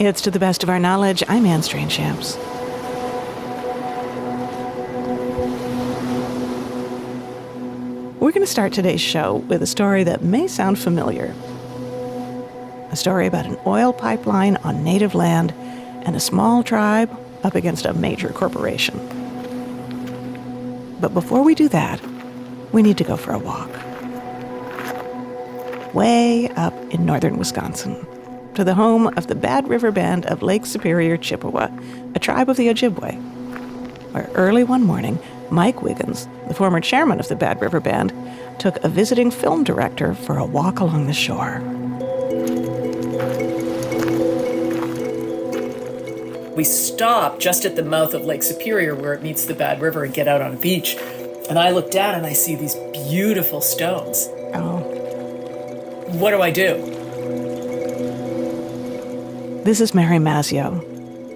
It's To the Best of Our Knowledge. I'm Anne Strange-Shamps. We're going to start today's show with a story that may sound familiar. A story about an oil pipeline on native land and a small tribe up against a major corporation. But before we do that, we need to go for a walk. Way up in northern Wisconsin, to the home of the Bad River Band of Lake Superior, Chippewa, a tribe of the Ojibwe, where early one morning, Mike Wiggins, the former chairman of the Bad River Band, took a visiting film director for a walk along the shore. We stop just at the mouth of Lake Superior where it meets the Bad River and get out on a beach. And I look down and I see these beautiful stones. Oh. What do I do? This is Mary Mazzio,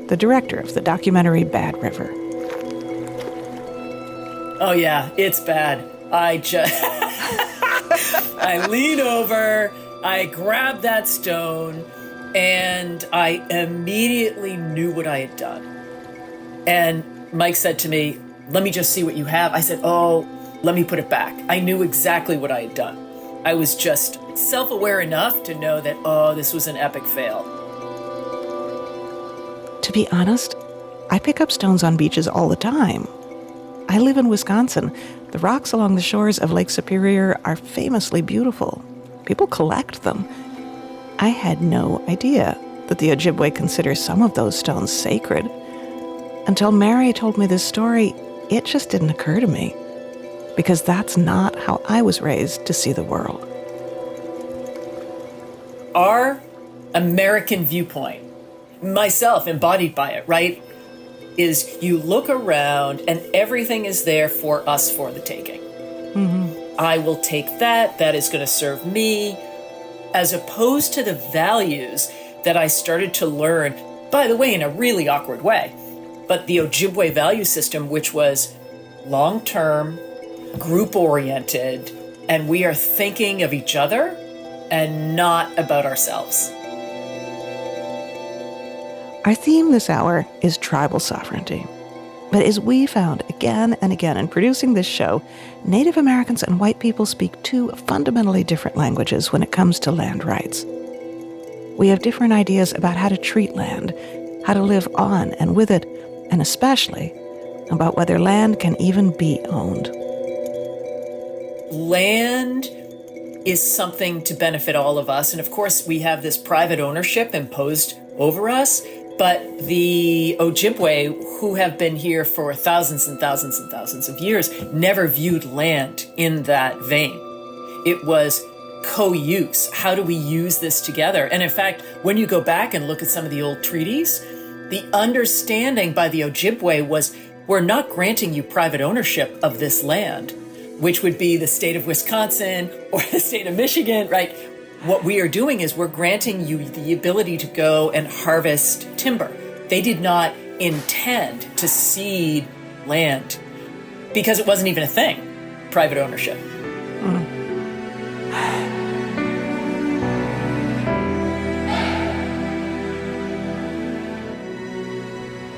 the director of the documentary Bad River. Oh yeah, it's bad. I lean over, I grab that stone, and I immediately knew what I had done. And Mike said to me, "Let me just see what you have." I said, "Oh, let me put it back." I knew exactly what I had done. I was just self-aware enough to know that, oh, this was an epic fail. To be honest, I pick up stones on beaches all the time. I live in Wisconsin. The rocks along the shores of Lake Superior are famously beautiful. People collect them. I had no idea that the Ojibwe consider some of those stones sacred. Until Mary told me this story, it just didn't occur to me, because that's not how I was raised to see the world. Our American viewpoint, myself embodied by it, right, is you look around and everything is there for us for the taking. Mm-hmm. I will take that is going to serve me, as opposed to the values that I started to learn, by the way, in a really awkward way. But the Ojibwe value system, which was long-term, group-oriented, and we are thinking of each other and not about ourselves. Our theme this hour is tribal sovereignty. But as we found again and again in producing this show, Native Americans and white people speak two fundamentally different languages when it comes to land rights. We have different ideas about how to treat land, how to live on and with it, and especially about whether land can even be owned. Land is something to benefit all of us. And of course, we have this private ownership imposed over us. But the Ojibwe, who have been here for thousands and thousands and thousands of years, never viewed land in that vein. It was co-use. How do we use this together? And in fact, when you go back and look at some of the old treaties, the understanding by the Ojibwe was, we're not granting you private ownership of this land, which would be the state of Wisconsin or the state of Michigan, right? What we are doing is we're granting you the ability to go and harvest timber. They did not intend to cede land because it wasn't even a thing, private ownership.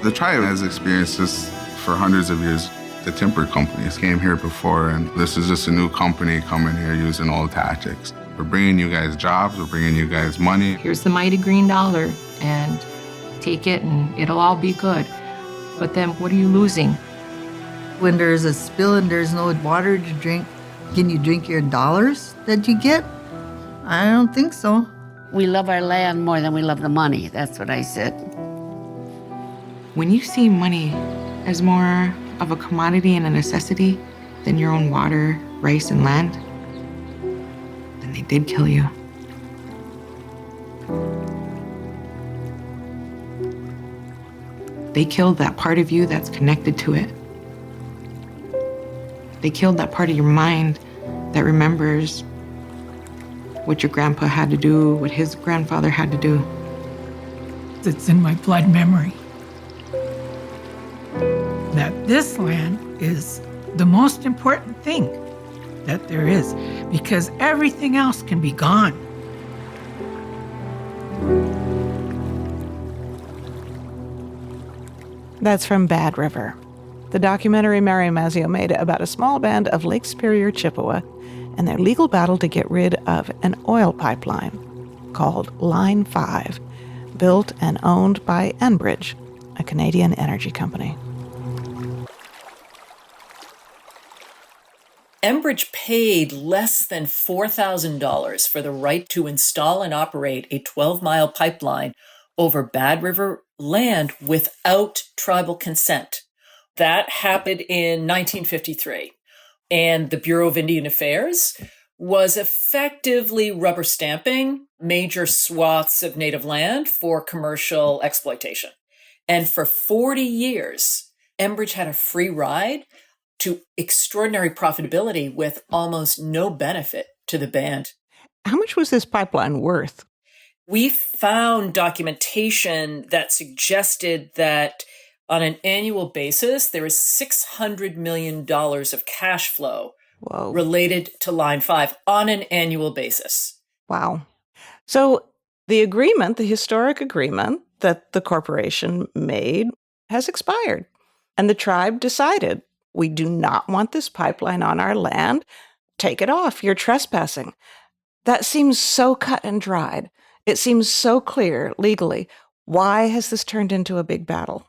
The tribe has experienced this for hundreds of years. The timber companies came here before, and this is just a new company coming here using old tactics. We're bringing you guys jobs, we're bringing you guys money. Here's the mighty green dollar, and take it and it'll all be good. But then what are you losing? When there's a spill and there's no water to drink, can you drink your dollars that you get? I don't think so. We love our land more than we love the money. That's what I said. When you see money as more of a commodity and a necessity than your own water, rice, and land, then they did kill you. They killed that part of you that's connected to it. They killed that part of your mind that remembers what your grandpa had to do, what his grandfather had to do. It's in my blood memory that this land is the most important thing that there is, because everything else can be gone. That's from Bad River, the documentary Mary Mazzio made about a small band of Lake Superior Chippewa and their legal battle to get rid of an oil pipeline called Line 5, built and owned by Enbridge, a Canadian energy company. Enbridge paid less than $4,000 for the right to install and operate a 12-mile pipeline over Bad River land without tribal consent. That happened in 1953. And the Bureau of Indian Affairs was effectively rubber stamping major swaths of native land for commercial exploitation. And for 40 years, Enbridge had a free ride to extraordinary profitability with almost no benefit to the band. How much was this pipeline worth? We found documentation that suggested that on an annual basis, there is $600 million of cash flow related to Line 5 on an annual basis. Wow. So the agreement, the historic agreement that the corporation made, has expired. And the tribe decided, we do not want this pipeline on our land. Take it off. You're trespassing. That seems so cut and dried. It seems so clear legally. Why has this turned into a big battle?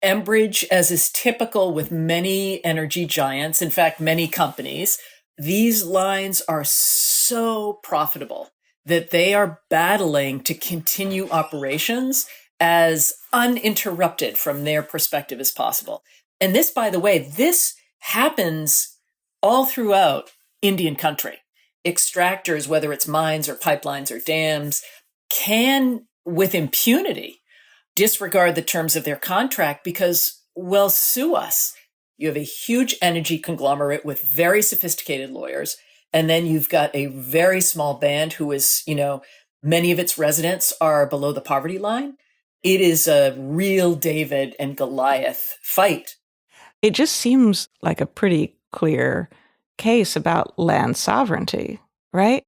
Enbridge, as is typical with many energy giants, in fact, many companies, these lines are so profitable that they are battling to continue operations as uninterrupted from their perspective as possible. And this, by the way, this happens all throughout Indian country. Extractors, whether it's mines or pipelines or dams, can, with impunity, disregard the terms of their contract because, well, sue us. You have a huge energy conglomerate with very sophisticated lawyers, and then you've got a very small band who is, many of its residents are below the poverty line. It is a real David and Goliath fight. It just seems like a pretty clear case about land sovereignty, right?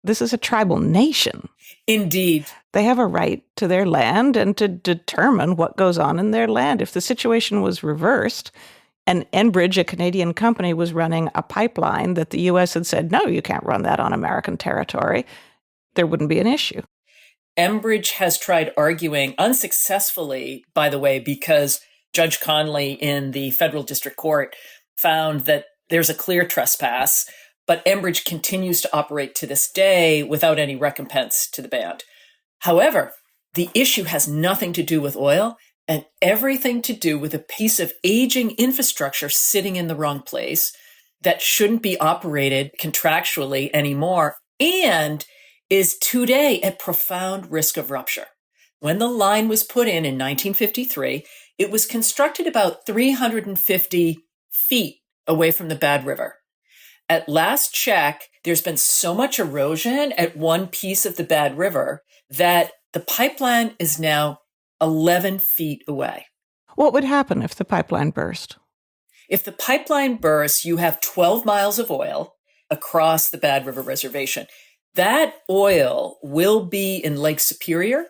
This is a tribal nation. Indeed. They have a right to their land and to determine what goes on in their land. If the situation was reversed and Enbridge, a Canadian company, was running a pipeline that the U.S. had said, no, you can't run that on American territory, there wouldn't be an issue. Enbridge has tried arguing unsuccessfully, by the way, because Judge Conley in the federal district court found that there's a clear trespass, but Enbridge continues to operate to this day without any recompense to the band. However, the issue has nothing to do with oil and everything to do with a piece of aging infrastructure sitting in the wrong place that shouldn't be operated contractually anymore and is today at profound risk of rupture. When the line was put in 1953, it was constructed about 350 feet away from the Bad River. At last check, there's been so much erosion at one piece of the Bad River that the pipeline is now 11 feet away. What would happen if the pipeline burst? If the pipeline bursts, you have 12 miles of oil across the Bad River Reservation. That oil will be in Lake Superior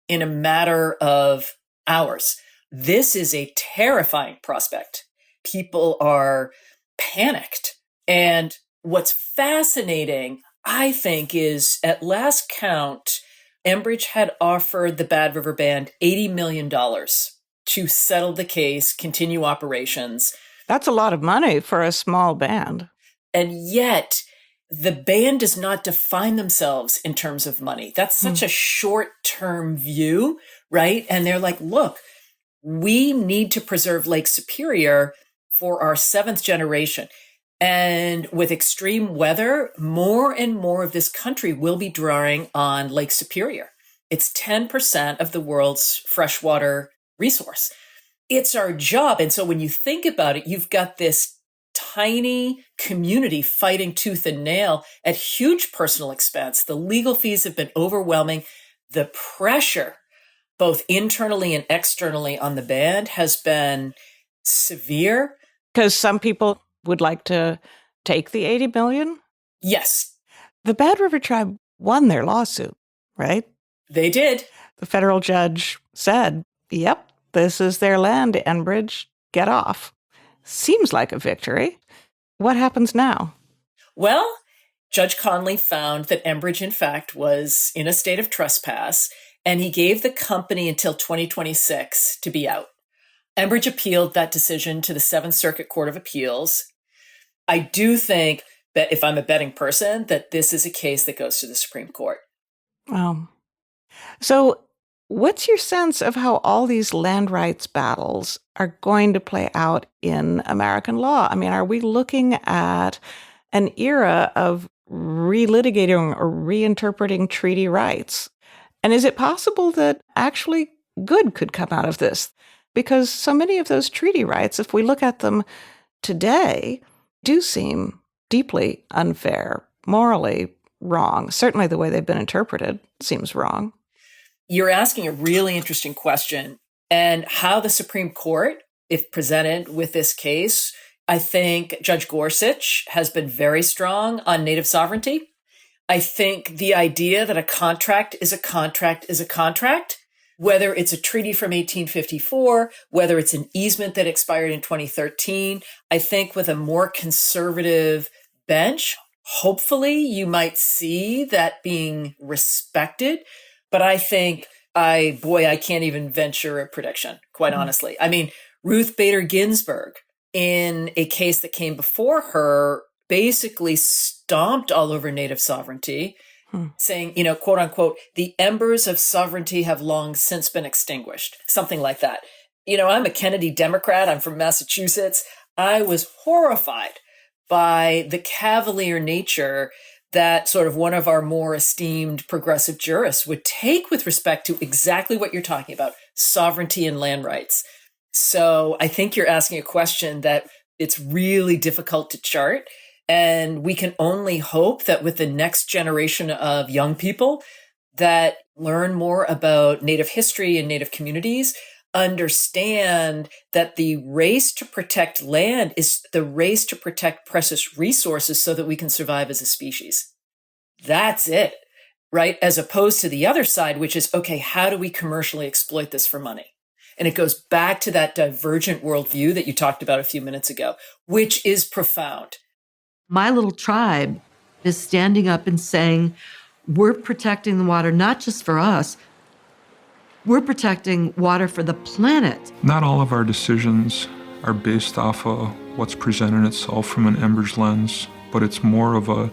in a matter of hours. This is a terrifying prospect. People are panicked. And what's fascinating, I think, is at last count, Enbridge had offered the Bad River Band $80 million to settle the case, continue operations. That's a lot of money for a small band. And yet, the band does not define themselves in terms of money. That's such a short-term view, right? And they're like, look, we need to preserve Lake Superior for our seventh generation. And with extreme weather, more and more of this country will be drawing on Lake Superior. It's 10% of the world's freshwater resource. It's our job. And so when you think about it, you've got this tiny community fighting tooth and nail at huge personal expense. The legal fees have been overwhelming. The pressure, both internally and externally on the band, has been severe. Because some people would like to take the $80 million? Yes. The Bad River Tribe won their lawsuit, right? They did. The federal judge said, yep, This is their land, Enbridge. Get off. Seems like a victory. What happens now? Well, Judge Conley found that Enbridge, in fact, was in a state of trespass, and he gave the company until 2026 to be out. Enbridge appealed that decision to the Seventh Circuit Court of Appeals. I do think that if I'm a betting person, that this is a case that goes to the Supreme Court. So what's your sense of how all these land rights battles are going to play out in American law? I mean, are we looking at an era of relitigating or reinterpreting treaty rights? And is it possible that actually good could come out of this? Because so many of those treaty rights, if we look at them today, do seem deeply unfair, morally wrong. Certainly the way they've been interpreted seems wrong. You're asking a really interesting question. And how the Supreme Court, if presented with this case, I think Judge Gorsuch has been very strong on native sovereignty. I think the idea that a contract is a contract is a contract, whether it's a treaty from 1854, whether it's an easement that expired in 2013, I think with a more conservative bench, hopefully you might see that being respected. But I think, I can't even venture a prediction, quite honestly. I mean, Ruth Bader Ginsburg, in a case that came before her, basically stomped all over native sovereignty, saying, quote unquote, the embers of sovereignty have long since been extinguished, something like that. I'm a Kennedy Democrat. I'm from Massachusetts. I was horrified by the cavalier nature that sort of one of our more esteemed progressive jurists would take with respect to exactly what you're talking about, sovereignty and land rights. So I think you're asking a question that it's really difficult to chart. And we can only hope that with the next generation of young people that learn more about Native history and Native communities, understand that the race to protect land is the race to protect precious resources so that we can survive as a species. That's it, right? As opposed to the other side, which is, okay, how do we commercially exploit this for money? And it goes back to that divergent worldview that you talked about a few minutes ago, which is profound. My little tribe is standing up and saying, we're protecting the water, not just for us, we're protecting water for the planet. Not all of our decisions are based off of what's presented itself from an Enbridge lens, but it's more of a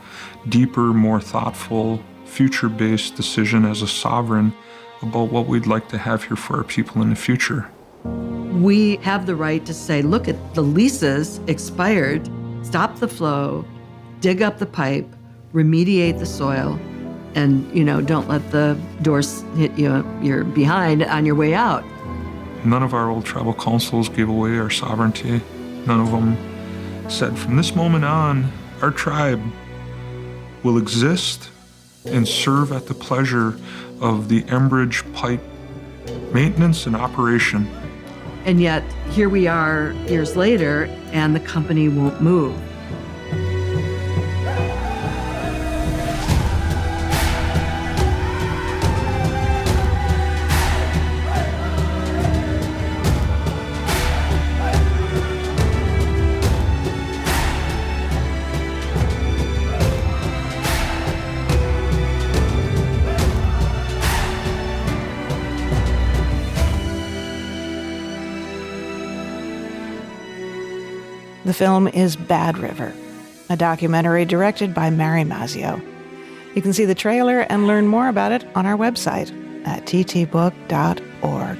deeper, more thoughtful, future-based decision as a sovereign about what we'd like to have here for our people in the future. We have the right to say, look, at the leases expired, stop the flow, dig up the pipe, remediate the soil, and, don't let the doors hit you're behind on your way out. None of our old tribal councils gave away our sovereignty. None of them said, from this moment on, our tribe will exist and serve at the pleasure of the Enbridge pipe maintenance and operation. And yet, here we are years later, and the company won't move. The film is Bad River, a documentary directed by Mary Mazzio. You can see the trailer and learn more about it on our website at ttbook.org.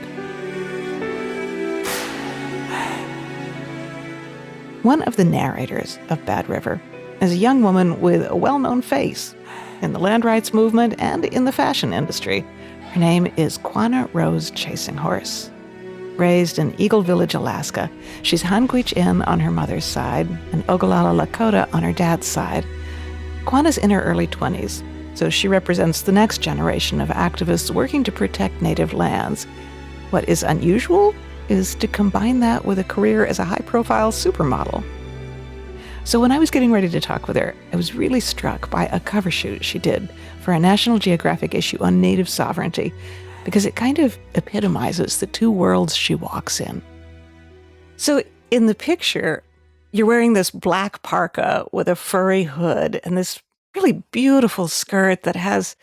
One of the narrators of Bad River is a young woman with a well-known face in the land rights movement and in the fashion industry. Her name is Quannah Rose ChasingHorse. Raised in Eagle Village, Alaska, she's Hanquich-In on her mother's side and Ogallala Lakota on her dad's side. Quannah's in her early 20s, so she represents the next generation of activists working to protect native lands. What is unusual is to combine that with a career as a high-profile supermodel. So when I was getting ready to talk with her, I was really struck by a cover shoot she did for a National Geographic issue on native sovereignty. because it kind of epitomizes the two worlds she walks in. So in the picture, you're wearing this black parka with a furry hood and this really beautiful skirt that has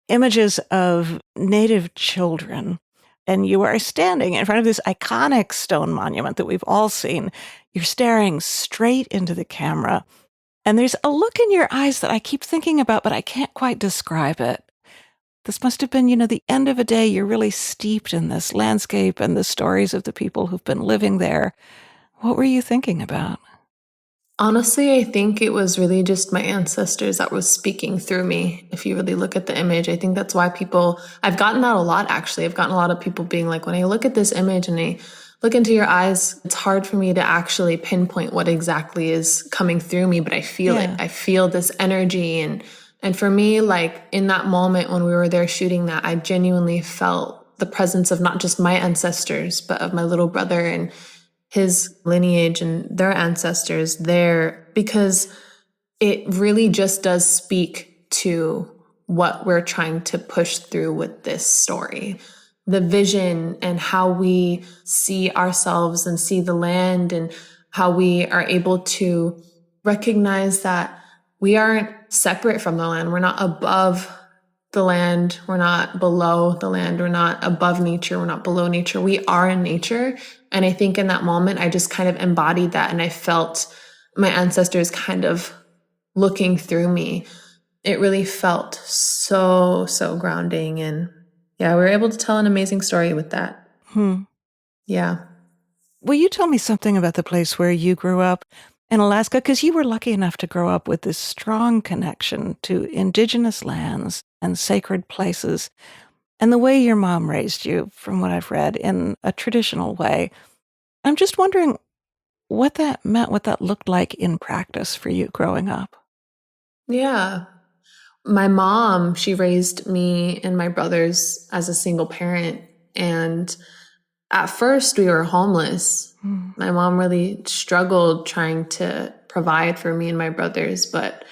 images of native children. And you are standing in front of this iconic stone monument that we've all seen. You're staring straight into the camera. And there's a look in your eyes that I keep thinking about, but I can't quite describe it. This must have been, the end of a day. You're really steeped in this landscape and the stories of the people who've been living there. What were you thinking about? Honestly, I think it was really just my ancestors that was speaking through me. If you really look at the image, I think that's why I've gotten that a lot actually. I've gotten a lot of people being like, when I look at this image and I look into your eyes, it's hard for me to actually pinpoint what exactly is coming through me, but I feel it. I feel this energy. And for me, like in that moment when we were there shooting that, I genuinely felt the presence of not just my ancestors, but of my little brother and his lineage and their ancestors there, because it really just does speak to what we're trying to push through with this story. The vision and how we see ourselves and see the land, and how we are able to recognize that we aren't separate from the land. We're not above the land. We're not below the land. We're not above nature. We're not below nature. We are in nature. And I think in that moment, I just kind of embodied that. And I felt my ancestors kind of looking through me. It really felt so, so grounding. And yeah, we were able to tell an amazing story with that. Yeah. Will you tell me something about the place where you grew up in Alaska? Because you were lucky enough to grow up with this strong connection to indigenous lands and sacred places, and the way your mom raised you, from what I've read, in a traditional way. I'm just wondering what that meant, what that looked like in practice for you growing up. Yeah. My mom, she raised me and my brothers as a single parent. And at first we were homeless. My mom really struggled trying to provide for me and my brothers, but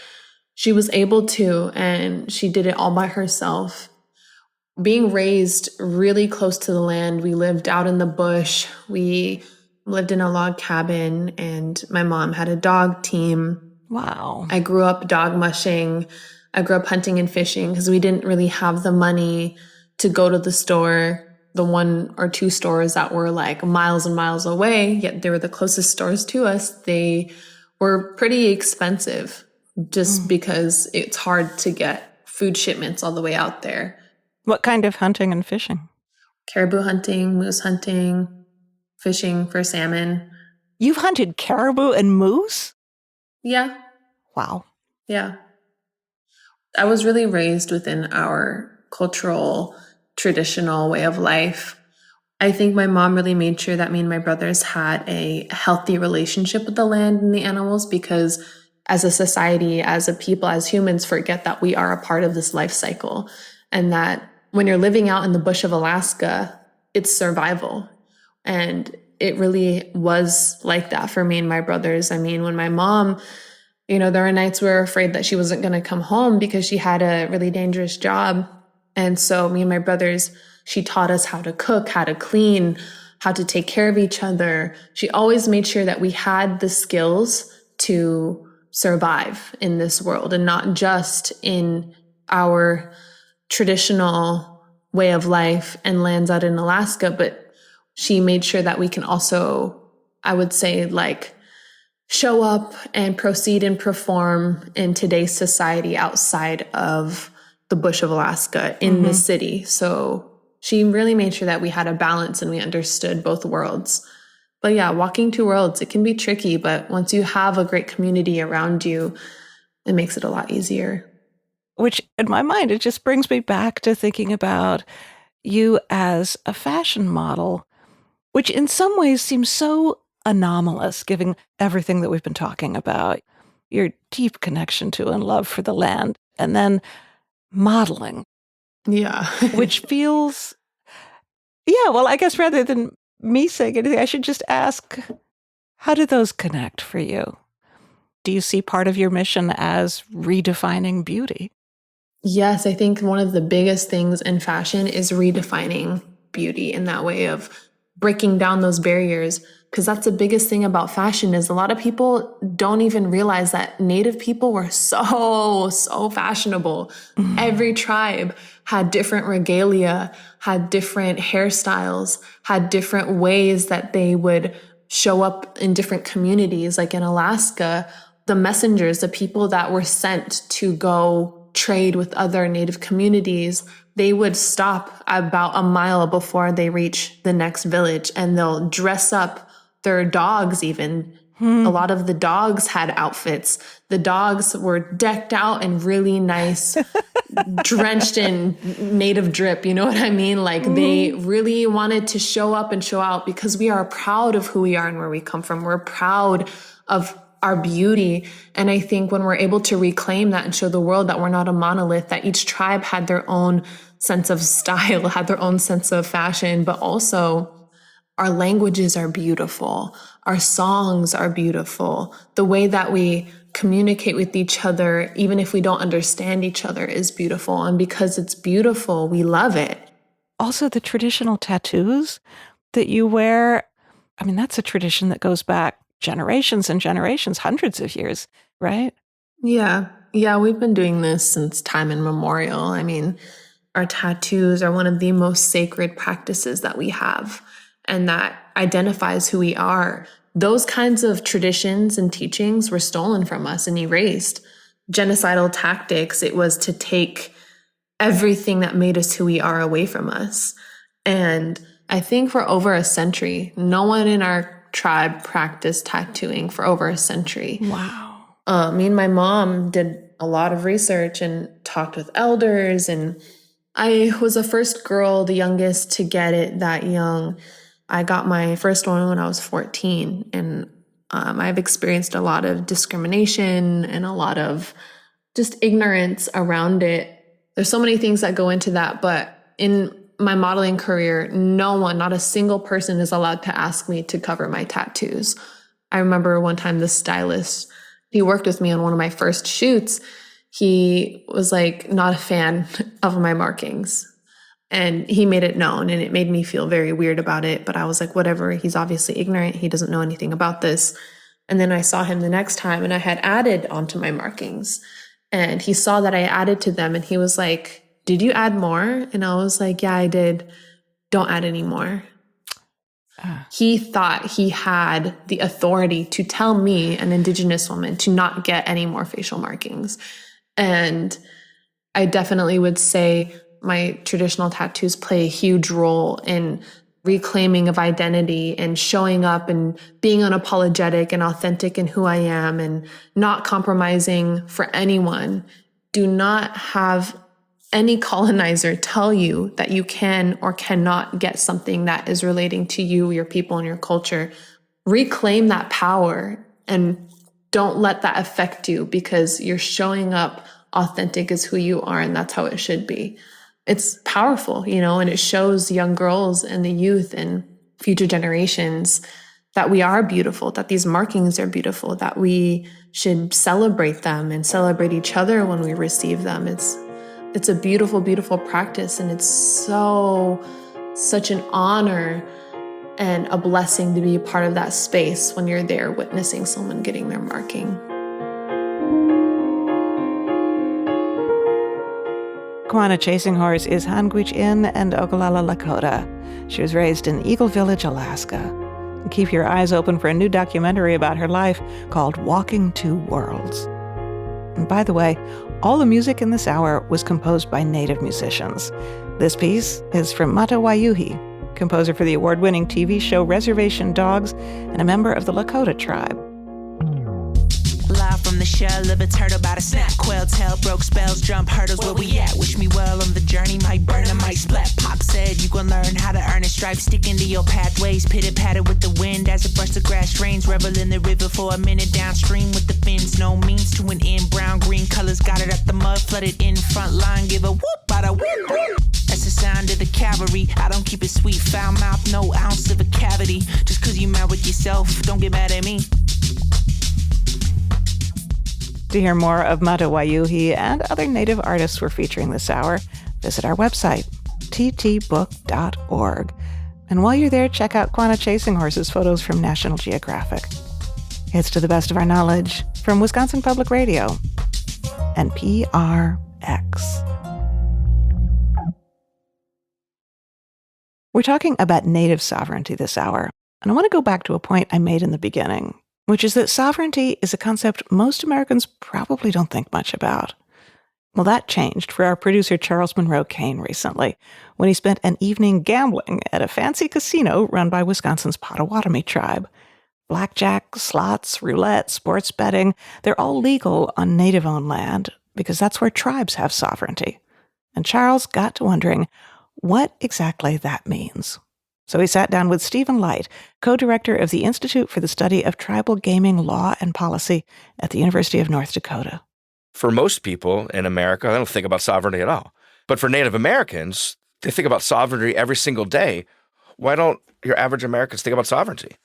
she was able to, and she did it all by herself. Being raised really close to the land, we lived out in the bush. We lived in a log cabin, and my mom had a dog team. Wow. I grew up dog mushing. I grew up hunting and fishing because we didn't really have the money to go to the store. The 1 or 2 stores that were like miles and miles away, yet they were the closest stores to us. They were pretty expensive just because it's hard to get food shipments all the way out there. What kind of hunting and fishing? Caribou hunting, moose hunting, fishing for salmon. You've hunted caribou and moose? Yeah. Wow. Yeah. I was really raised within our cultural, traditional way of life. I think my mom really made sure that me and my brothers had a healthy relationship with the land and the animals, because as a society, as a people, as humans, forget that we are a part of this life cycle, and that when you're living out in the bush of Alaska, it's survival. And it really was like that for me and my brothers. I mean, when my mom, there were nights we were afraid that she wasn't going to come home because she had a really dangerous job. And so me and my brothers, she taught us how to cook, how to clean, how to take care of each other. She always made sure that we had the skills to survive in this world, and not just in our traditional way of life and lands out in Alaska, but she made sure that we can also, I would say, like, show up and proceed and perform in today's society outside of the bush of Alaska in the city. So she really made sure that we had a balance and we understood both worlds. But yeah, walking 2 worlds, it can be tricky, but once you have a great community around you, it makes it a lot easier. Which, in my mind, it just brings me back to thinking about you as a fashion model, which in some ways seems so anomalous, given everything that we've been talking about, your deep connection to and love for the land, and then modeling. Yeah. Which feels, well, I guess rather than me saying anything, I should just ask, how do those connect for you? Do you see part of your mission as redefining beauty? Yes, I think one of the biggest things in fashion is redefining beauty in that way of breaking down those barriers. Because that's the biggest thing about fashion is a lot of people don't even realize that Native people were so fashionable. Every tribe had different regalia, had different hairstyles, had different ways that they would show up in different communities. Like in Alaska, the messengers, the people that were sent to go trade with other Native communities, they would stop about a mile before they reach the next village, and they'll dress up their dogs even. A lot of the dogs had outfits. The dogs were decked out in really nice, drenched in native drip. You know what I mean? Like they really wanted to show up and show out because we are proud of who we are and where we come from. We're proud of our beauty. And I think when we're able to reclaim that and show the world that we're not a monolith, that each tribe had their own sense of style, had their own sense of fashion, but also our languages are beautiful. Our songs are beautiful. The way that we communicate with each other, even if we don't understand each other, is beautiful. And because it's beautiful, we love it. Also, the traditional tattoos that you wear, I mean, that's a tradition that goes back generations and generations, hundreds of years, right? Yeah. Yeah, we've been doing this since time immemorial. I mean, our tattoos are one of the most sacred practices that we have, and that identifies who we are. Those kinds of traditions and teachings were stolen from us and erased. Genocidal tactics, it was to take everything that made us who we are away from us. And I think for over a century, no one in our tribe practiced tattooing for over a century. Wow. Me and my mom did a lot of research and talked with elders, and I was the first girl, the youngest, to get it that young. I got my first one when I was 14, and I've experienced a lot of discrimination and a lot of just ignorance around it. There's so many things that go into that, but in my modeling career, no one, not a single person is allowed to ask me to cover my tattoos. I remember one time the stylist, he worked with me on one of my first shoots. He was like not a fan of my markings. And he made it known, and it made me feel very weird about it. But I was like, whatever, he's obviously ignorant. He doesn't know anything about this. And then I saw him the next time, and I had added onto my markings. And he saw that I added to them, and he was like, did you add more? And I was like, yeah, I did. Don't add any more. He thought he had the authority to tell me, an Indigenous woman, to not get any more facial markings. And I definitely would say my traditional tattoos play a huge role in reclaiming of identity and showing up and being unapologetic and authentic in who I am and not compromising for anyone. Do not have any colonizer tell you that you can or cannot get something that is relating to you, your people, and your culture. Reclaim that power and don't let that affect you, because you're showing up authentic as who you are, and that's how it should be. It's powerful, and it shows young girls and the youth and future generations that we are beautiful, that these markings are beautiful, that we should celebrate them and celebrate each other when we receive them. It's a beautiful, beautiful practice, and it's such an honor and a blessing to be a part of that space when you're there witnessing someone getting their marking. Quannah ChasingHorse is Hanguichin and Ogallala Lakota. She was raised in Eagle Village, Alaska. And keep your eyes open for a new documentary about her life called Walking Two Worlds. And by the way, all the music in this hour was composed by Native musicians. This piece is from Mata Wayuhi, composer for the award-winning TV show Reservation Dogs and a member of the Lakota tribe. Live from the shell of a turtle by the snap. Quail tail broke spells, jump hurdles, where we at? Wish me well on the journey, might burn and might splat. Pop said you gon' learn how to earn a stripe. Stick into your pathways, pitter-patter with the wind as it brushes the grass drains. Revel in the river for a minute downstream with the fins. No means to an end, brown, green colors got it up the mud. Flooded in front line, give a whoop, bada whoop, whoop. That's the sound of the cavalry. I don't keep it sweet, foul mouth, no ounce of a cavity. Just cause you mad with yourself, don't get mad at me. To hear more of Mata Wayuhi and other Native artists we're featuring this hour, visit our website, ttbook.org. And while you're there, check out Quannah ChasingHorse's photos from National Geographic. It's To the Best of Our Knowledge from Wisconsin Public Radio and PRX. We're talking about native sovereignty this hour, and I want to go back to a point I made in the beginning, which is that sovereignty is a concept most Americans probably don't think much about. Well, that changed for our producer Charles Monroe Kane recently, when he spent an evening gambling at a fancy casino run by Wisconsin's Potawatomi tribe. Blackjack, slots, roulette, sports betting, they're all legal on native-owned land because that's where tribes have sovereignty. And Charles got to wondering what exactly that means. So he sat down with Stephen Light, co-director of the Institute for the Study of Tribal Gaming Law and Policy at the University of North Dakota. For most people in America, they don't think about sovereignty at all. But for Native Americans, they think about sovereignty every single day. Why don't your average Americans think about sovereignty?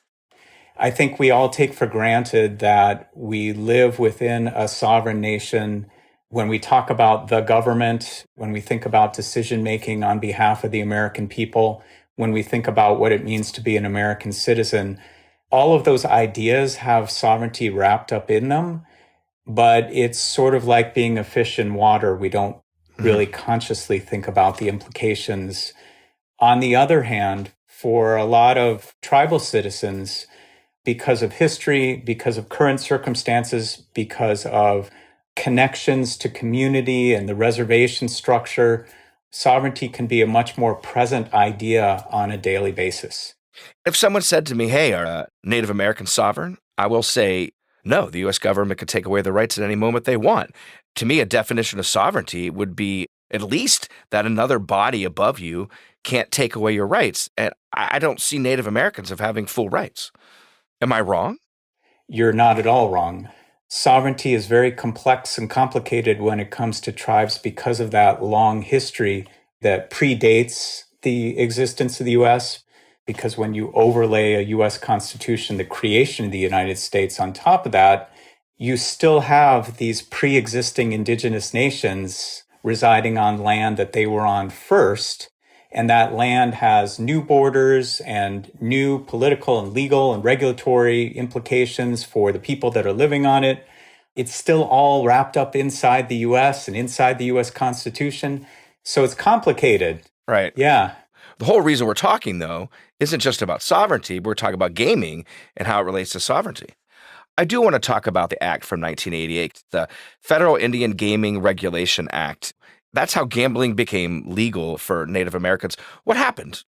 I think we all take for granted that we live within a sovereign nation. When we talk about the government, when we think about decision-making on behalf of the American people, when we think about what it means to be an American citizen, all of those ideas have sovereignty wrapped up in them, but it's sort of like being a fish in water. We don't really consciously think about the implications. On the other hand, for a lot of tribal citizens, because of history, because of current circumstances, because of connections to community and the reservation structure, sovereignty can be a much more present idea on a daily basis. If someone said to me, hey, are Native Americans sovereign? I will say, no, the U.S. government could take away their rights at any moment they want. To me, a definition of sovereignty would be at least that another body above you can't take away your rights. And I don't see Native Americans as having full rights. Am I wrong? You're not at all wrong. Sovereignty is very complex and complicated when it comes to tribes because of that long history that predates the existence of the U.S. Because when you overlay a U.S. Constitution, the creation of the United States on top of that, you still have these pre-existing indigenous nations residing on land that they were on first. And that land has new borders and new political and legal and regulatory implications for the people that are living on it. It's still all wrapped up inside the U.S. and inside the U.S. Constitution. So it's complicated. Right. Yeah. The whole reason we're talking, though, isn't just about sovereignty. We're talking about gaming and how it relates to sovereignty. I do want to talk about the act from 1988, the Federal Indian Gaming Regulation Act. That's how gambling became legal for Native Americans. What happened?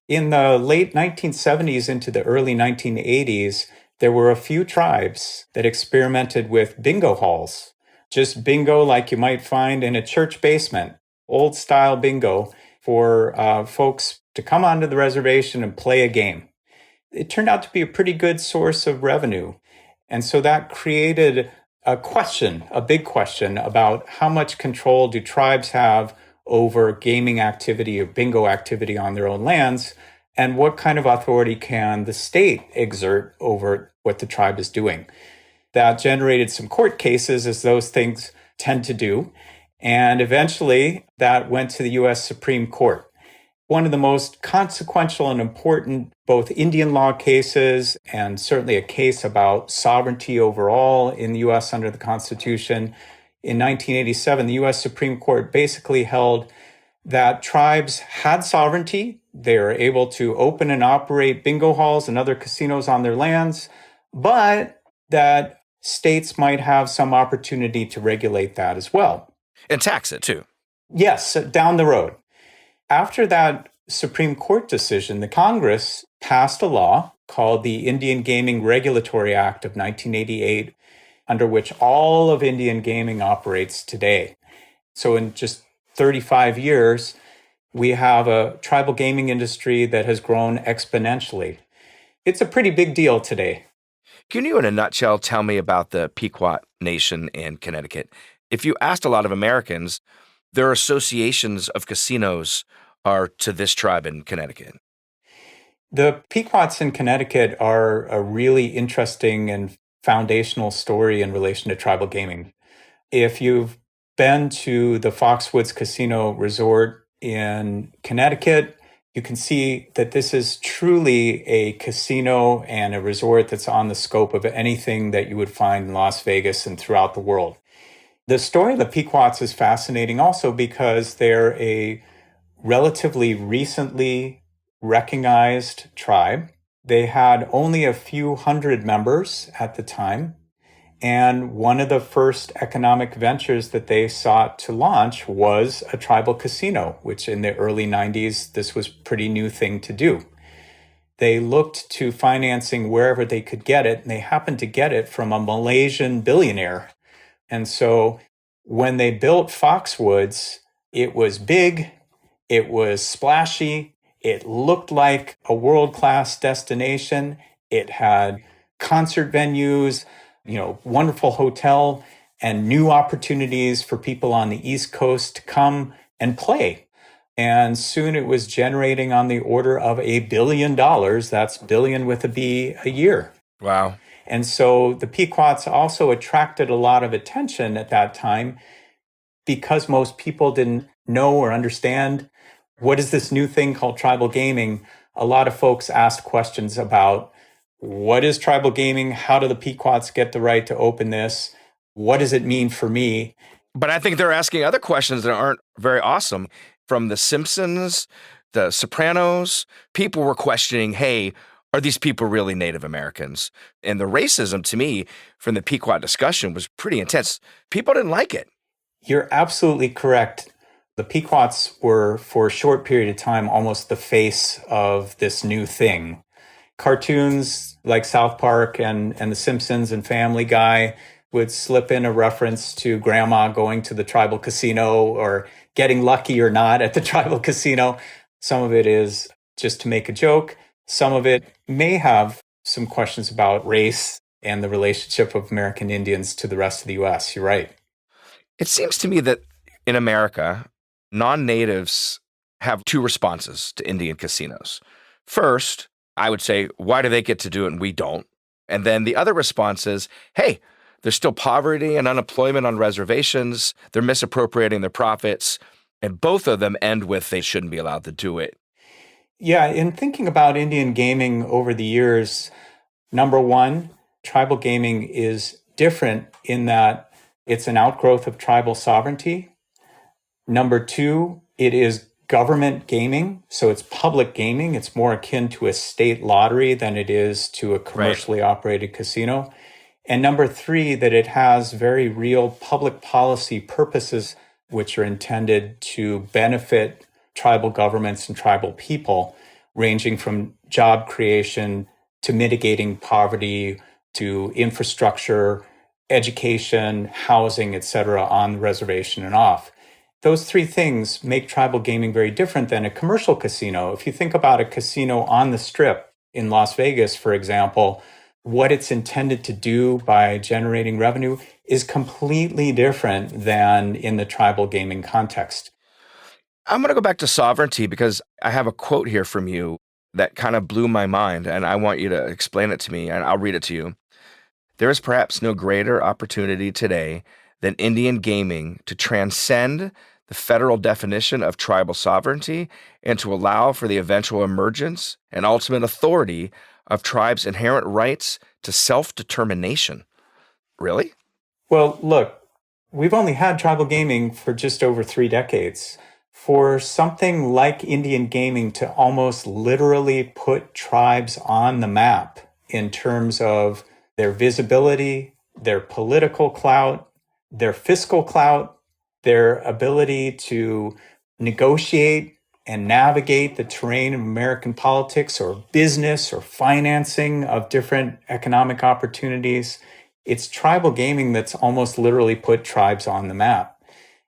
In the late 1970s into the early 1980s, there were a few tribes that experimented with bingo halls. Just bingo like you might find in a church basement, old-style bingo for folks to come onto the reservation and play a game. It turned out to be a pretty good source of revenue. And so that created a question, a big question about how much control do tribes have over gaming activity or bingo activity on their own lands, and what kind of authority can the state exert over what the tribe is doing. That generated some court cases, as those things tend to do, and eventually that went to the U.S. Supreme Court. One of the most consequential and important both Indian law cases and certainly a case about sovereignty overall in the U.S. under the Constitution. In 1987, the U.S. Supreme Court basically held that tribes had sovereignty. They were able to open and operate bingo halls and other casinos on their lands, but that states might have some opportunity to regulate that as well. And tax it, too. Yes, down the road. After that Supreme Court decision, the Congress passed a law called the Indian Gaming Regulatory Act of 1988, under which all of Indian gaming operates today. So in just 35 years, we have a tribal gaming industry that has grown exponentially. It's a pretty big deal today. Can you, in a nutshell, tell me about the Pequot Nation in Connecticut? If you asked a lot of Americans, their associations of casinos are to this tribe in Connecticut. The Pequots in Connecticut are a really interesting and foundational story in relation to tribal gaming. If you've been to the Foxwoods Casino Resort in Connecticut, you can see that this is truly a casino and a resort that's on the scope of anything that you would find in Las Vegas and throughout the world. The story of the Pequots is fascinating also because they're a relatively recently recognized tribe. They had only a few hundred members at the time. And one of the first economic ventures that they sought to launch was a tribal casino, which in the early 90s, this was a pretty new thing to do. They looked to financing wherever they could get it, and they happened to get it from a Malaysian billionaire. And so when they built Foxwoods, it was big, it was splashy, it looked like a world-class destination, it had concert venues, wonderful hotel, and new opportunities for people on the East Coast to come and play. And soon it was generating on the order of $1 billion. That's billion with a B a year. Wow. And so the Pequots also attracted a lot of attention at that time because most people didn't know or understand what is this new thing called tribal gaming. A lot of folks asked questions about what is tribal gaming? How do the Pequots get the right to open this? What does it mean for me? But I think they're asking other questions that aren't very awesome. From The Simpsons, The Sopranos, people were questioning, hey, are these people really Native Americans? And the racism, to me, from the Pequot discussion was pretty intense. People didn't like it. You're absolutely correct. The Pequots were, for a short period of time, almost the face of this new thing. Cartoons like South Park and The Simpsons and Family Guy would slip in a reference to grandma going to the tribal casino or getting lucky or not at the tribal casino. Some of it is just to make a joke. Some of it may have some questions about race and the relationship of American Indians to the rest of the U.S. You're right. It seems to me that in America, non-natives have two responses to Indian casinos. First, I would say, why do they get to do it and we don't? And then the other response is, hey, there's still poverty and unemployment on reservations. They're misappropriating their profits. And both of them end with they shouldn't be allowed to do it. Yeah, in thinking about Indian gaming over the years, number one, tribal gaming is different in that it's an outgrowth of tribal sovereignty. Number two, it is government gaming, so it's public gaming. It's more akin to a state lottery than it is to a commercially operated casino. And number three, that it has very real public policy purposes, which are intended to benefit tribal governments and tribal people, ranging from job creation to mitigating poverty to infrastructure, education, housing, etc., on the reservation and off. Those three things make tribal gaming very different than a commercial casino. If you think about a casino on the Strip in Las Vegas, for example, what it's intended to do by generating revenue is completely different than in the tribal gaming context. I'm going to go back to sovereignty because I have a quote here from you that kind of blew my mind, and I want you to explain it to me, and I'll read it to you. There is perhaps no greater opportunity today than Indian gaming to transcend the federal definition of tribal sovereignty and to allow for the eventual emergence and ultimate authority of tribes' inherent rights to self-determination. Really? Well, look, we've only had tribal gaming for just over 3 decades. For something like Indian gaming to almost literally put tribes on the map in terms of their visibility, their political clout, their fiscal clout, their ability to negotiate and navigate the terrain of American politics or business or financing of different economic opportunities. It's tribal gaming that's almost literally put tribes on the map.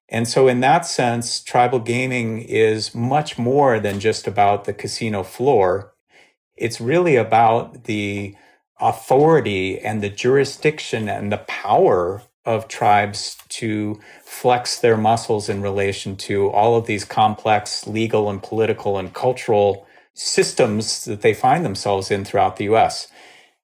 And so in that sense, tribal gaming is much more than just about the casino floor. It's really about the authority and the jurisdiction and the power of tribes to flex their muscles in relation to all of these complex legal and political and cultural systems that they find themselves in throughout the U.S.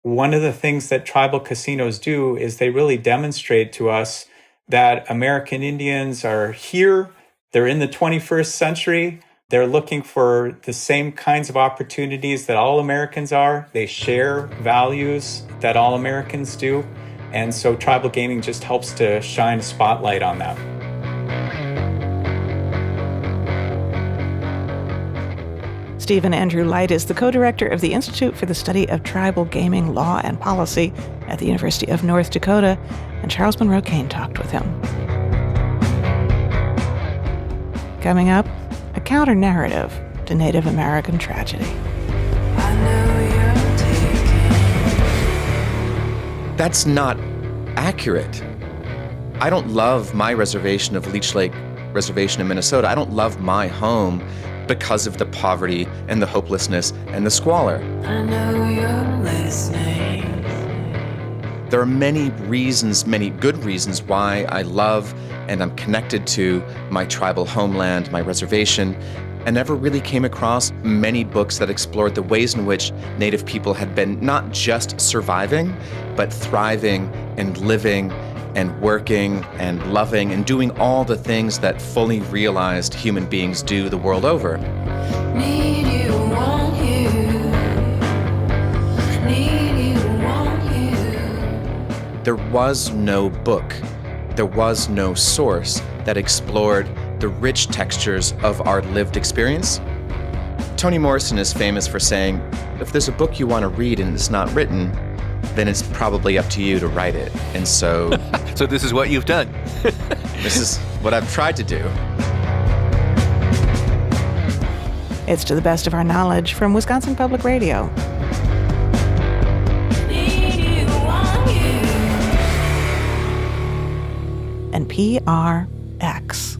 One of the things that tribal casinos do is they really demonstrate to us that American Indians are here. They're in the 21st century. They're looking for the same kinds of opportunities that all Americans are. They share values that all Americans do. And so tribal gaming just helps to shine a spotlight on that. Stephen Andrew Light is the co-director of the Institute for the Study of Tribal Gaming Law and Policy at the University of North Dakota, and Charles Monroe Kane talked with him. Coming up, a counter-narrative to Native American tragedy. That's not accurate. I don't love my reservation of Leech Lake Reservation in Minnesota. I don't love my home because of the poverty and the hopelessness and the squalor. I know you're listening. There are many reasons, many good reasons why I love and I'm connected to my tribal homeland, my reservation, and never really came across many books that explored the ways in which Native people had been not just surviving, but thriving and living and working and loving and doing all the things that fully realized human beings do the world over. Need you, want you. Need you, want you. There was no book, there was no source that explored the rich textures of our lived experience. Toni Morrison is famous for saying, if there's a book you want to read and it's not written, then it's probably up to you to write it. And so... So this is what you've done. This is what I've tried to do. It's To the Best of Our Knowledge from Wisconsin Public Radio. And PRX.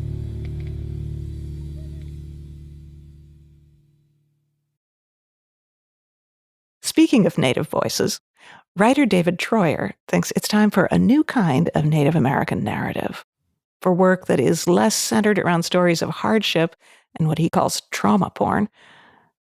Speaking of Native voices, writer David Treuer thinks it's time for a new kind of Native American narrative, for work that is less centered around stories of hardship and what he calls trauma porn.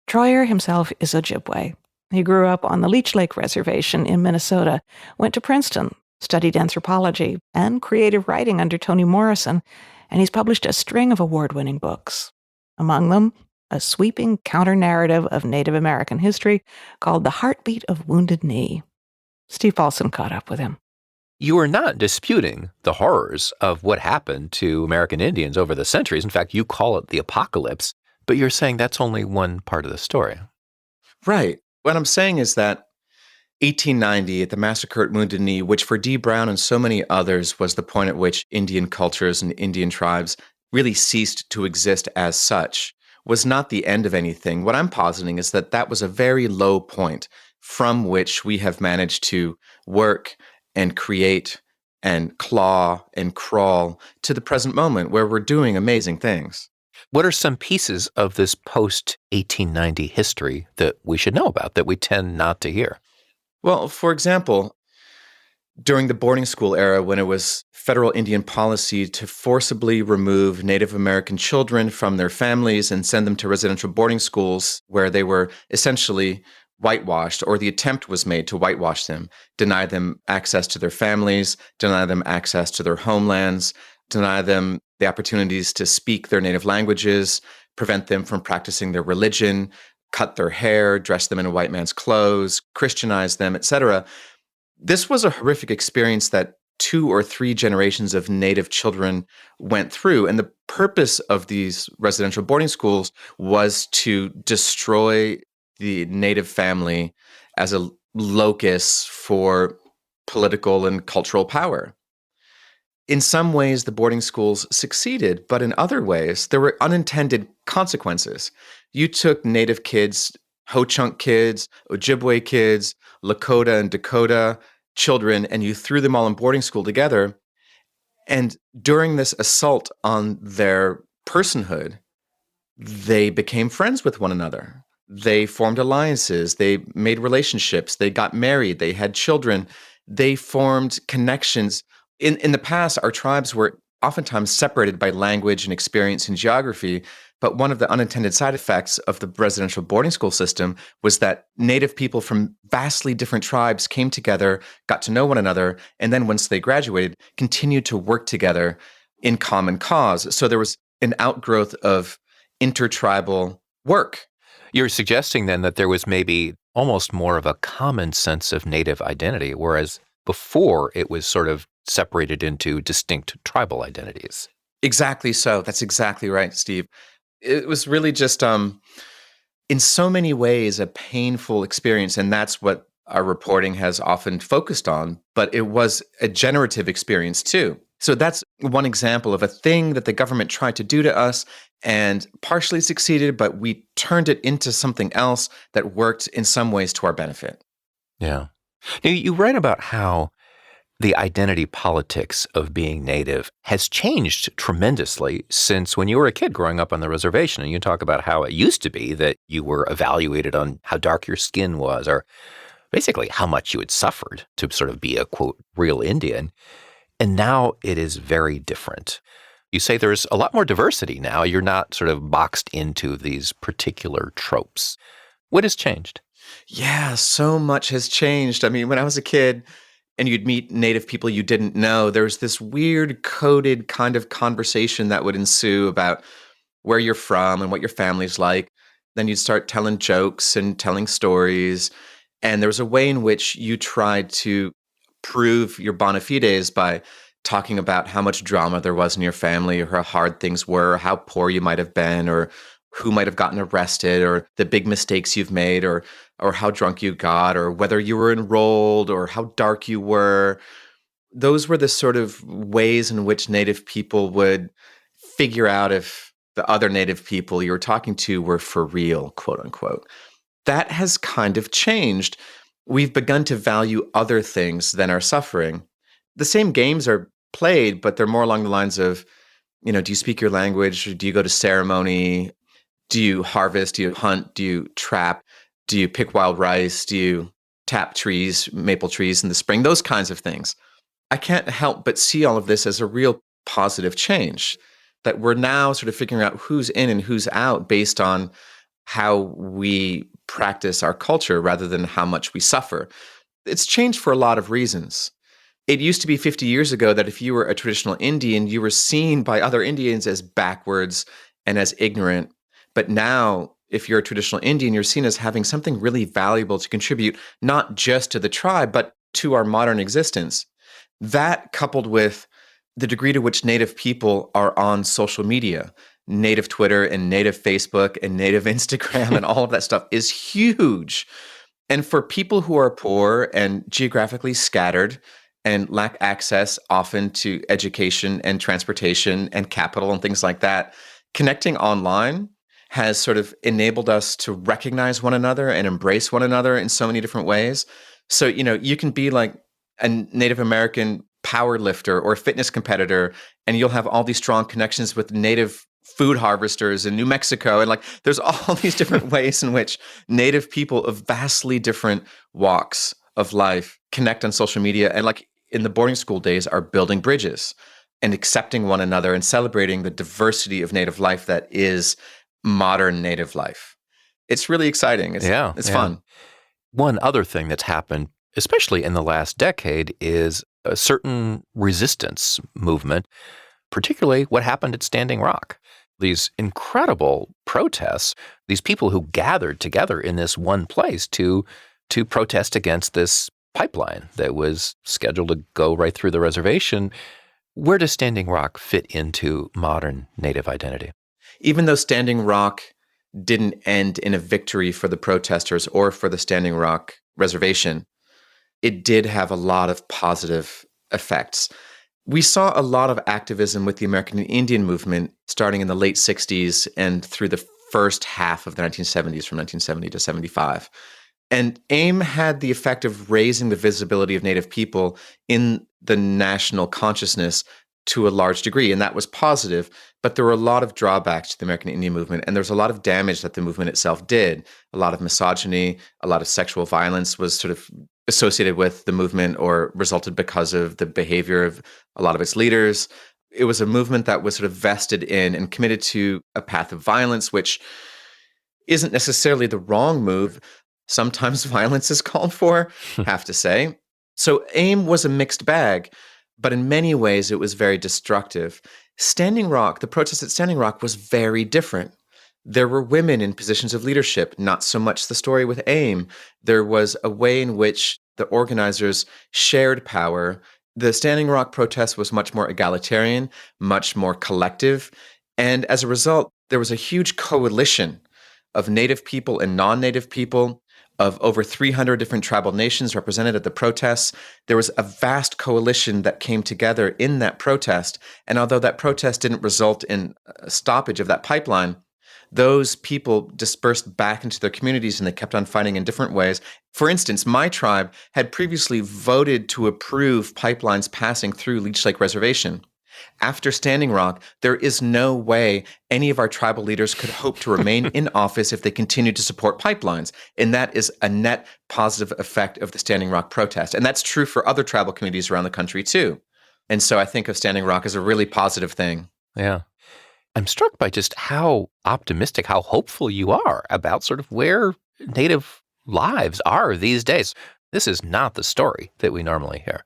Treuer himself is Ojibwe. He grew up on the Leech Lake Reservation in Minnesota, went to Princeton, studied anthropology and creative writing under Toni Morrison, and he's published a string of award-winning books. Among them, a sweeping counter-narrative of Native American history called The Heartbeat of Wounded Knee. Steve Paulson caught up with him. You are not disputing the horrors of what happened to American Indians over the centuries. In fact, you call it the apocalypse, but you're saying that's only one part of the story. Right. What I'm saying is that 1890, at the massacre at Wounded Knee, which for Dee Brown and so many others was the point at which Indian cultures and Indian tribes really ceased to exist as such, was not the end of anything. What I'm positing is that that was a very low point from which we have managed to work and create and claw and crawl to the present moment where we're doing amazing things. What are some pieces of this post-1890 history that we should know about that we tend not to hear? Well, for example, during the boarding school era, when it was federal Indian policy to forcibly remove Native American children from their families and send them to residential boarding schools where they were essentially whitewashed, or the attempt was made to whitewash them, deny them access to their families, deny them access to their homelands, deny them the opportunities to speak their native languages, prevent them from practicing their religion, cut their hair, dress them in a white man's clothes, Christianize them, etc. This was a horrific experience that 2 or 3 generations of Native children went through. And the purpose of these residential boarding schools was to destroy the Native family as a locus for political and cultural power. In some ways, the boarding schools succeeded, but in other ways, there were unintended consequences. You took Native kids, Ho-Chunk kids, Ojibwe kids, Lakota and Dakota children, and you threw them all in boarding school together. And during this assault on their personhood, they became friends with one another. They formed alliances, they made relationships, they got married, they had children, they formed connections. In the past, our tribes were oftentimes separated by language and experience and geography. But one of the unintended side effects of the residential boarding school system was that Native people from vastly different tribes came together, got to know one another, and then once they graduated, continued to work together in common cause. So there was an outgrowth of intertribal work. You're suggesting then that there was maybe almost more of a common sense of Native identity, whereas before it was sort of separated into distinct tribal identities. Exactly so. That's exactly right, Steve. It was really just, in so many ways, a painful experience, and that's what our reporting has often focused on, but it was a generative experience too. So that's one example of a thing that the government tried to do to us and partially succeeded, but we turned it into something else that worked in some ways to our benefit. Yeah. Now, you write about how the identity politics of being Native has changed tremendously since when you were a kid growing up on the reservation. And you talk about how it used to be that you were evaluated on how dark your skin was, or basically how much you had suffered to sort of be a, quote, real Indian. And now it is very different. You say there's a lot more diversity now. You're not sort of boxed into these particular tropes. What has changed? Yeah, so much has changed. I mean, when I was a kid and you'd meet Native people you didn't know, there was this weird coded kind of conversation that would ensue about where you're from and what your family's like. Then you'd start telling jokes and telling stories. And there was a way in which you tried to prove your bona fides by talking about how much drama there was in your family, or how hard things were, or how poor you might have been, or who might have gotten arrested, or the big mistakes you've made, or how drunk you got, or whether you were enrolled, or how dark you were. Those were the sort of ways in which Native people would figure out if the other Native people you were talking to were for real, quote unquote. That has kind of changed. We've begun to value other things than our suffering. The same games are played, but they're more along the lines of, do you speak your language? Do you go to ceremony? Do you harvest? Do you hunt? Do you trap? Do you pick wild rice? Do you tap trees, maple trees in the spring? Those kinds of things. I can't help but see all of this as a real positive change, that we're now sort of figuring out who's in and who's out based on how we practice our culture rather than how much we suffer. It's changed for a lot of reasons. It used to be 50 years ago that if you were a traditional Indian, you were seen by other Indians as backwards and as ignorant. But now, if you're a traditional Indian, you're seen as having something really valuable to contribute, not just to the tribe, but to our modern existence. That, coupled with the degree to which Native people are on social media, Native Twitter and Native Facebook and Native Instagram and all of that stuff, is huge. And for people who are poor and geographically scattered and lack access often to education and transportation and capital and things like that, connecting online has sort of enabled us to recognize one another and embrace one another in so many different ways. So, you can be like a Native American power lifter or fitness competitor, and you'll have all these strong connections with Native food harvesters in New Mexico. And there's all these different ways in which Native people of vastly different walks of life connect on social media. And in the boarding school days are building bridges and accepting one another and celebrating the diversity of Native life that is modern Native life. It's really exciting. It's fun. One other thing that's happened, especially in the last decade, is a certain resistance movement, particularly what happened at Standing Rock. These incredible protests, these people who gathered together in this one place to protest against this pipeline that was scheduled to go right through the reservation. Where does Standing Rock fit into modern Native identity? Even though Standing Rock didn't end in a victory for the protesters or for the Standing Rock reservation, it did have a lot of positive effects. We saw a lot of activism with the American Indian movement starting in the late 60s and through the first half of the 1970s, from 1970 to 75. And AIM had the effect of raising the visibility of Native people in the national consciousness to a large degree, and that was positive. But there were a lot of drawbacks to the American Indian movement, and there's a lot of damage that the movement itself did. A lot of misogyny, a lot of sexual violence was sort of associated with the movement or resulted because of the behavior of a lot of its leaders. It was a movement that was sort of vested in and committed to a path of violence, which isn't necessarily the wrong move. Sometimes violence is called for, have to say. So AIM was a mixed bag, but in many ways it was very destructive. Standing Rock, the protest at Standing Rock was very different. There were women in positions of leadership, not so much the story with AIM. There was a way in which the organizers shared power. The Standing Rock protest was much more egalitarian, much more collective. And as a result, there was a huge coalition of Native people and non-Native people, of over 300 different tribal nations represented at the protests. There was a vast coalition that came together in that protest. And although that protest didn't result in a stoppage of that pipeline, those people dispersed back into their communities and they kept on fighting in different ways. For instance, my tribe had previously voted to approve pipelines passing through Leech Lake Reservation. After Standing Rock, there is no way any of our tribal leaders could hope to remain in office if they continued to support pipelines. And that is a net positive effect of the Standing Rock protest. And that's true for other tribal communities around the country too. And so I think of Standing Rock as a really positive thing. Yeah. I'm struck by just how optimistic, how hopeful you are about sort of where Native lives are these days. This is not the story that we normally hear.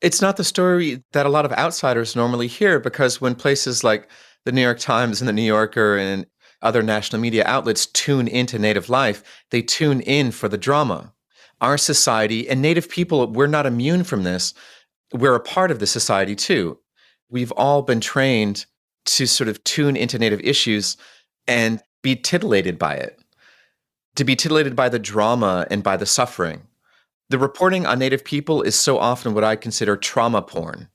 It's not the story that a lot of outsiders normally hear, because when places like the New York Times and the New Yorker and other national media outlets tune into Native life, they tune in for the drama. Our society and Native people, we're not immune from this. We're a part of the society too. We've all been trained to sort of tune into Native issues and be titillated by it, to be titillated by the drama and by the suffering. The reporting on Native people is so often what I consider trauma porn.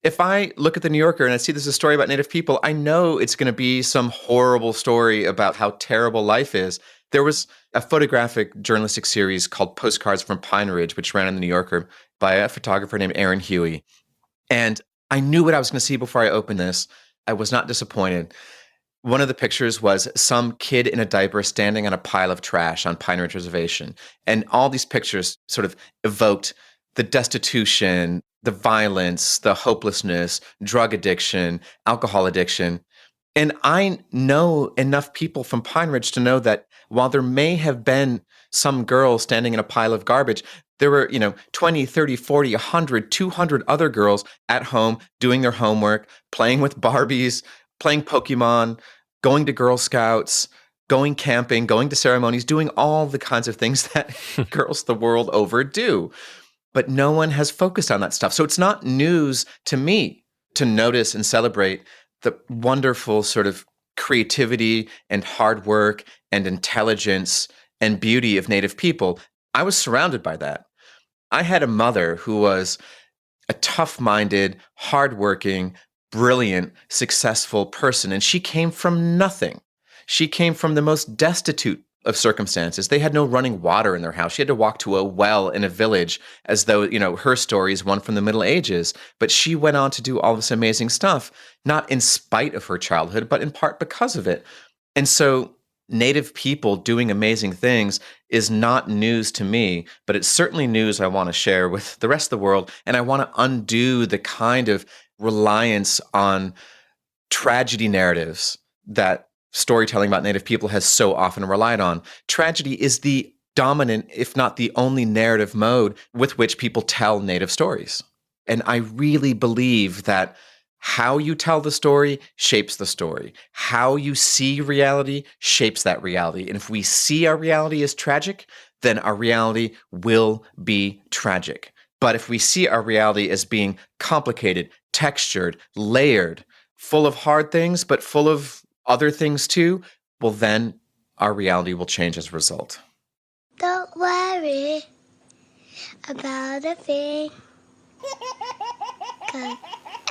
If I look at the New Yorker and I see this is a story about Native people, I know it's going to be some horrible story about how terrible life is. There was a photographic journalistic series called Postcards from Pine Ridge, which ran in the New Yorker by a photographer named Aaron Huey. And I knew what I was going to see before I opened this. I was not disappointed. One of the pictures was some kid in a diaper standing on a pile of trash on Pine Ridge Reservation. And all these pictures sort of evoked the destitution, the violence, the hopelessness, drug addiction, alcohol addiction. And I know enough people from Pine Ridge to know that while there may have been some girl standing in a pile of garbage, there were, 20, 30, 40, 100, 200 other girls at home doing their homework, playing with Barbies, playing Pokemon, going to Girl Scouts, going camping, going to ceremonies, doing all the kinds of things that girls the world over do. But no one has focused on that stuff. So it's not news to me to notice and celebrate the wonderful sort of creativity and hard work and intelligence and beauty of Native people. I was surrounded by that. I had a mother who was a tough-minded, hardworking, brilliant, successful person, and she came from nothing. She came from the most destitute of circumstances. They had no running water in their house. She had to walk to a well in a village as though, her story is one from the Middle Ages. But she went on to do all this amazing stuff, not in spite of her childhood, but in part because of it. And so Native people doing amazing things is not news to me, but it's certainly news I want to share with the rest of the world. And I want to undo the kind of reliance on tragedy narratives that storytelling about Native people has so often relied on. Tragedy is the dominant, if not the only narrative mode with which people tell Native stories. And I really believe that how you tell the story shapes the story. How you see reality shapes that reality. And if we see our reality as tragic, then our reality will be tragic. But if we see our reality as being complicated, textured, layered, full of hard things, but full of other things too, well, then our reality will change as a result. Don't worry about a thing, 'cause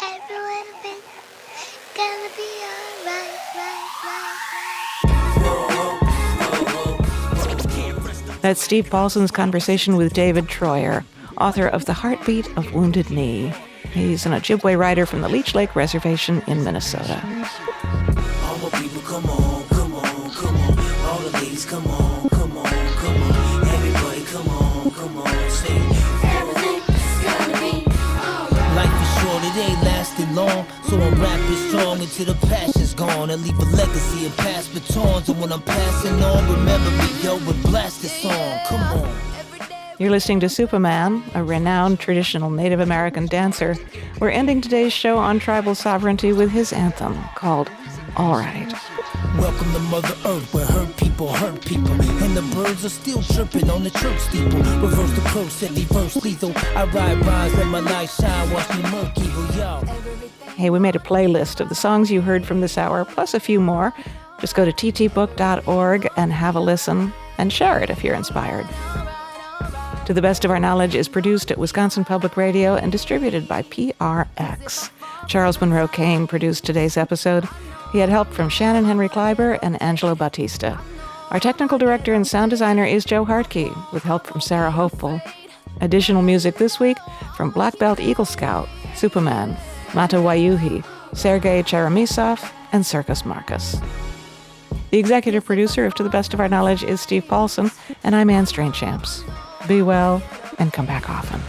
every little thing gonna be alright, right. That's Steve Paulson's conversation with David Treuer, author of The Heartbeat of Wounded Knee. He's an Ojibwe rider from the Leech Lake Reservation in Minnesota. All the people, come on, come on, come on. All the ladies, come on, come on, come on. Everybody, come on, sing. Everything's gonna be alright. Life is short, it ain't lasting long, so till the passion's gone and leave a legacy and pass batons. And when I'm passing on, remember me, yo, and blast this song. Come on. You're listening to Superman, a renowned traditional Native American dancer. We're ending today's show on tribal sovereignty with his anthem called All Right. Welcome to Mother Earth, where hurt people, and the birds are still chirping on the church steeple. Reverse the curse, every verse lethal. I ride rhymes, let my light shine, watch me murk evil, yo. Hey, we made a playlist of the songs you heard from this hour, plus a few more. Just go to ttbook.org and have a listen, and share it if you're inspired. To the Best of Our Knowledge is produced at Wisconsin Public Radio and distributed by PRX. Charles Monroe Kane produced today's episode. He had help from Shannon Henry Kleiber and Angelo Bautista. Our technical director and sound designer is Joe Hartke, with help from Sarah Hopeful. Additional music this week from Black Belt Eagle Scout, Superman, Mata Wayuhi, Sergei Cheramisov, and Circus Marcus. The executive producer of To the Best of Our Knowledge is Steve Paulson, and I'm Anne Strainchamps. Be well, and come back often.